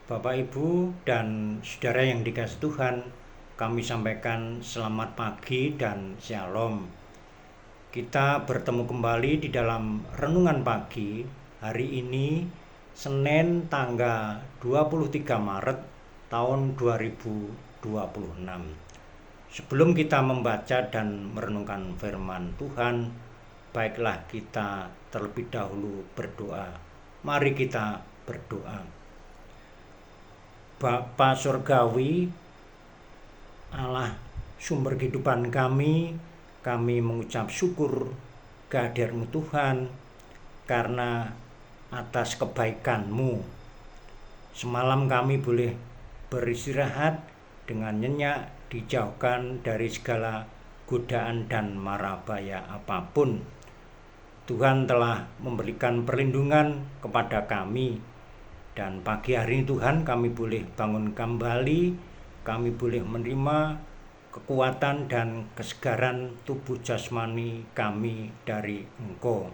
Bapak, Ibu, dan saudara yang dikasihi Tuhan, kami sampaikan selamat pagi dan shalom. Kita bertemu kembali di dalam renungan pagi hari ini, Senin tanggal 23 Maret tahun 2026. Sebelum kita membaca dan merenungkan firman Tuhan, baiklah kita terlebih dahulu berdoa. Mari kita berdoa. Bapa Surgawi, Allah sumber kehidupan kami mengucap syukur kehadiran-Mu Tuhan karena atas kebaikan-Mu. Semalam kami boleh beristirahat dengan nyenyak, dijauhkan dari segala godaan dan marabaya apapun. Tuhan telah memberikan perlindungan kepada kami. Dan pagi hari ini Tuhan, kami boleh bangun kembali, kami boleh menerima kekuatan dan kesegaran tubuh jasmani kami dari Engkau.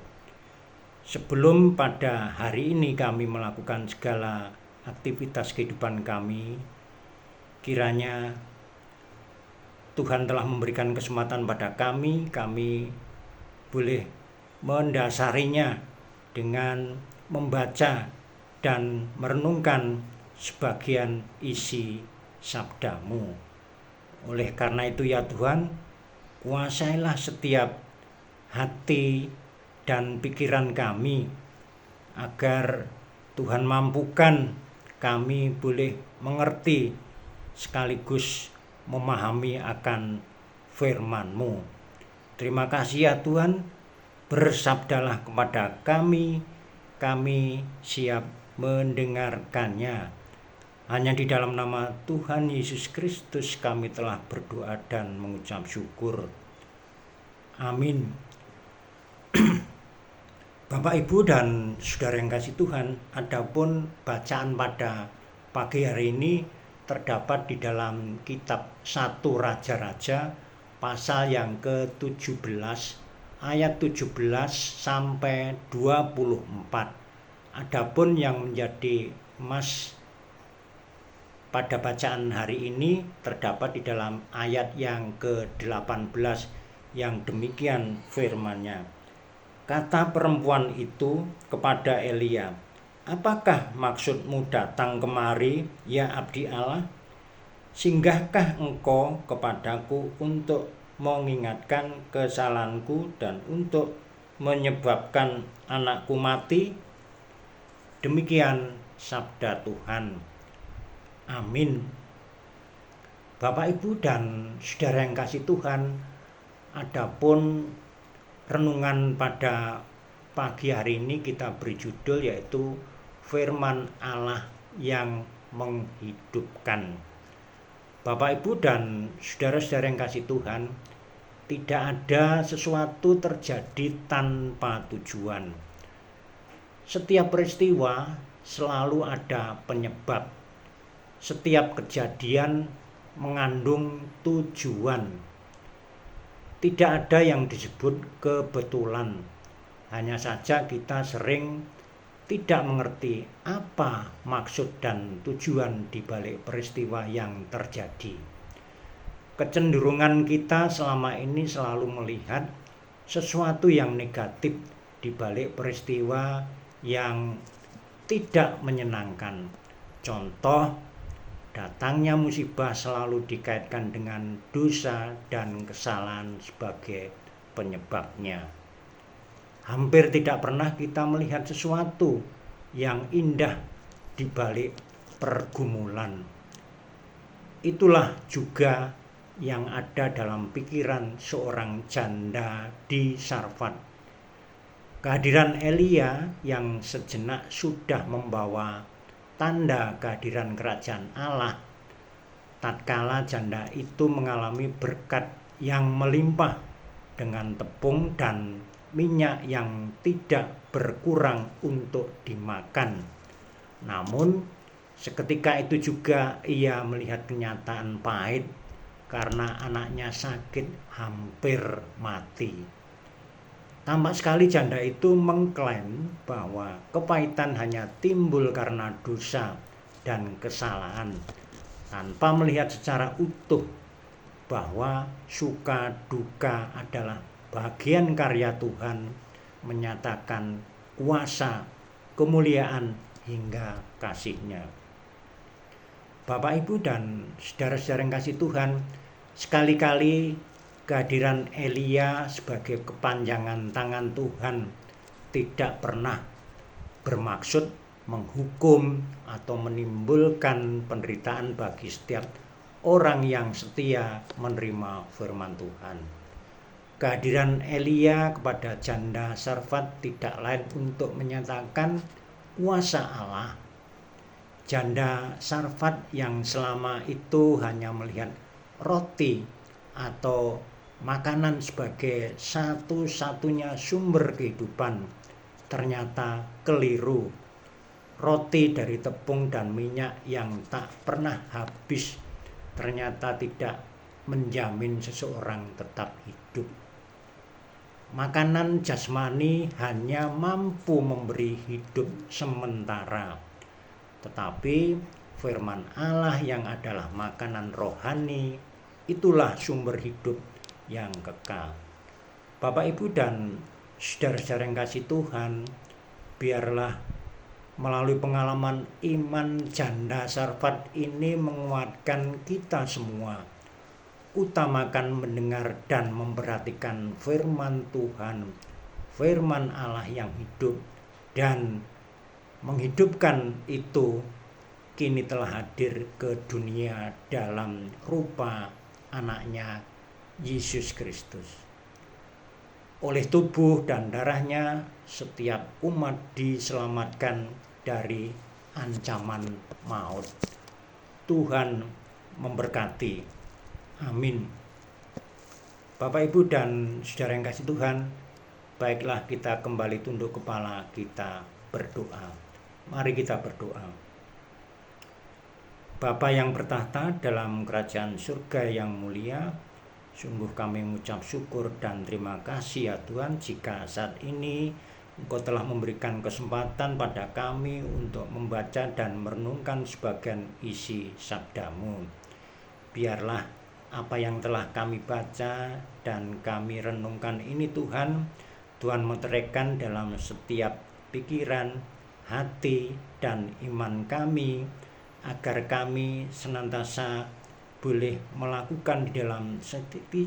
Sebelum pada hari ini kami melakukan segala aktivitas kehidupan kami, kiranya Tuhan telah memberikan kesempatan pada kami boleh mendasarinya dengan membaca dan merenungkan sebagian isi sabda-Mu. Oleh karena itu ya Tuhan, kuasailah setiap hati dan pikiran kami, agar Tuhan mampukan kami boleh mengerti sekaligus memahami akan firman-Mu. Terima kasih ya Tuhan, bersabdalah kepada kami siap mendengarkannya. Hanya di dalam nama Tuhan Yesus Kristus kami telah berdoa dan mengucap syukur. Amin. Bapak, Ibu, dan saudara yang kasih Tuhan, adapun bacaan pada pagi hari ini terdapat di dalam kitab 1 Raja-Raja pasal yang ke-17 ayat 17 sampai 24. Adapun yang menjadi emas pada bacaan hari ini terdapat di dalam ayat yang ke-18 yang demikian firman-Nya. Kata perempuan itu kepada Elia, "Apakah maksudmu datang kemari, ya abdi Allah? Singgahkah engkau kepadaku untuk mengingatkan kesalahanku dan untuk menyebabkan anakku mati?" Demikian sabda Tuhan. Amin. Bapak, Ibu, dan saudara yang kasih Tuhan, adapun renungan pada pagi hari ini kita beri judul yaitu Firman Allah yang menghidupkan. Bapak, Ibu, dan saudara-saudara yang kasih Tuhan, tidak ada sesuatu terjadi tanpa tujuan. Setiap peristiwa selalu ada penyebab. Setiap kejadian mengandung tujuan. Tidak ada yang disebut kebetulan. Hanya saja kita sering tidak mengerti apa maksud dan tujuan di balik peristiwa yang terjadi. Kecenderungan kita selama ini selalu melihat sesuatu yang negatif di balik peristiwa yang tidak menyenangkan. Contoh, datangnya musibah selalu dikaitkan dengan dosa dan kesalahan sebagai penyebabnya. Hampir tidak pernah kita melihat sesuatu yang indah di balik pergumulan. Itulah juga yang ada dalam pikiran seorang janda di Sarfat. Kehadiran Elia yang sejenak sudah membawa tanda kehadiran kerajaan Allah. Tatkala janda itu mengalami berkat yang melimpah dengan tepung dan minyak yang tidak berkurang untuk dimakan. Namun seketika itu juga ia melihat kenyataan pahit karena anaknya sakit hampir mati. Tampak sekali janda itu mengklaim bahwa kepahitan hanya timbul karena dosa dan kesalahan, tanpa melihat secara utuh bahwa suka duka adalah bagian karya Tuhan menyatakan kuasa, kemuliaan, hingga kasih-Nya. Bapak, Ibu, dan saudara-saudara yang kasih Tuhan, sekali-kali kehadiran Elia sebagai kepanjangan tangan Tuhan tidak pernah bermaksud menghukum atau menimbulkan penderitaan bagi setiap orang yang setia menerima firman Tuhan. Kehadiran Elia kepada janda Sarfat tidak lain untuk menyatakan kuasa Allah. Janda Sarfat yang selama itu hanya melihat roti atau makanan sebagai satu-satunya sumber kehidupan, ternyata keliru. Roti dari tepung dan minyak yang tak pernah habis ternyata tidak menjamin seseorang tetap hidup. Makanan jasmani hanya mampu memberi hidup sementara, tetapi firman Allah yang adalah makanan rohani, itulah sumber hidup yang kekal. Bapak, Ibu, dan saudara-saudara yang kasih Tuhan, biarlah melalui pengalaman iman janda Sarfat ini menguatkan kita semua. Utamakan mendengar dan memperhatikan firman Tuhan, firman Allah yang hidup dan menghidupkan itu kini telah hadir ke dunia dalam rupa anaknya Yesus Kristus. Oleh tubuh dan darahnya setiap umat diselamatkan dari ancaman maut. Tuhan memberkati. Amin. Bapak, Ibu, dan saudara yang kasih Tuhan, baiklah kita kembali tunduk kepala, kita berdoa. Mari kita berdoa. Bapa yang bertahta dalam kerajaan surga yang mulia, sungguh kami mengucap syukur dan terima kasih ya Tuhan, jika saat ini Engkau telah memberikan kesempatan pada kami untuk membaca dan merenungkan sebagian isi sabda-Mu. Biarlah apa yang telah kami baca dan kami renungkan ini Tuhan meteraikan dalam setiap pikiran, hati, dan iman kami, agar kami senantiasa boleh melakukan di dalam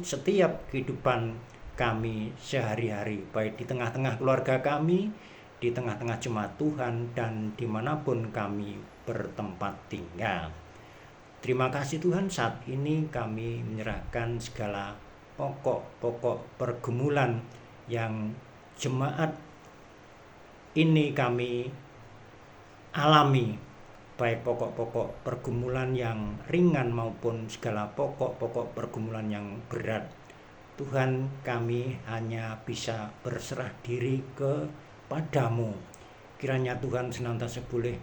setiap kehidupan kami sehari-hari, baik di tengah-tengah keluarga kami, di tengah-tengah jemaat Tuhan, dan dimanapun kami bertempat tinggal. Terima kasih Tuhan, saat ini kami menyerahkan segala pokok-pokok pergumulan yang jemaat ini kami alami, baik pokok-pokok pergumulan yang ringan maupun segala pokok-pokok pergumulan yang berat. Tuhan, kami hanya bisa berserah diri kepada-Mu. Kiranya Tuhan senantiasa boleh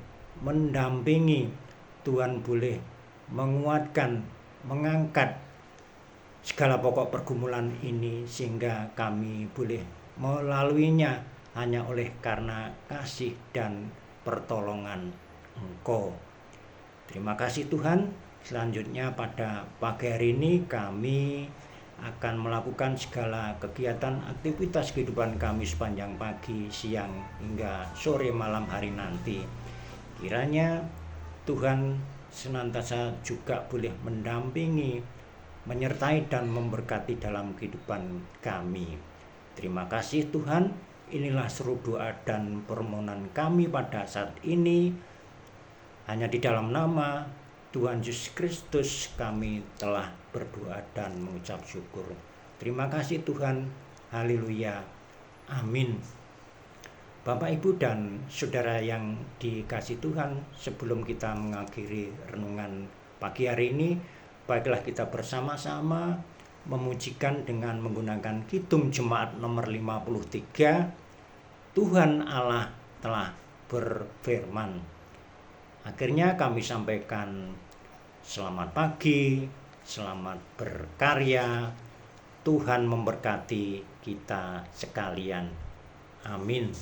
mendampingi, Tuhan boleh menguatkan, mengangkat segala pokok pergumulan ini, sehingga kami boleh melaluinya hanya oleh karena kasih dan pertolongan Engkau. Terima kasih Tuhan. Selanjutnya pada pagi hari ini kami akan melakukan segala kegiatan aktivitas kehidupan kami sepanjang pagi, siang, hingga sore malam hari nanti. Kiranya Tuhan senantiasa juga boleh mendampingi, menyertai dan memberkati dalam kehidupan kami. Terima kasih Tuhan. Inilah seru doa dan permohonan kami pada saat ini. Hanya di dalam nama Tuhan Yesus Kristus kami telah berdoa dan mengucap syukur. Terima kasih Tuhan. Haleluya. Amin. Bapak, Ibu, dan saudara yang dikasih Tuhan, sebelum kita mengakhiri renungan pagi hari ini, baiklah kita bersama-sama memujikan dengan menggunakan kidung jemaat nomor 53. Tuhan Allah telah berfirman. Akhirnya kami sampaikan selamat pagi, selamat berkarya. Tuhan memberkati kita sekalian. Amin.